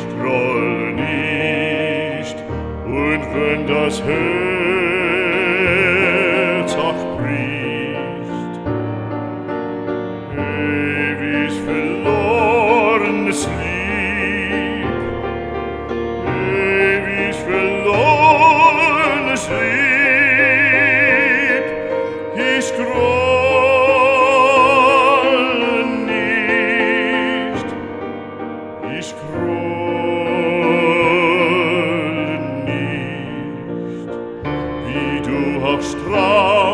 scroll nicht, und wenn das Herz auch bricht, ewig verlorenes Lieb, ewig verlorenes Lieb, ich scroll nicht, ich scroll nicht, wie du auch strahlst.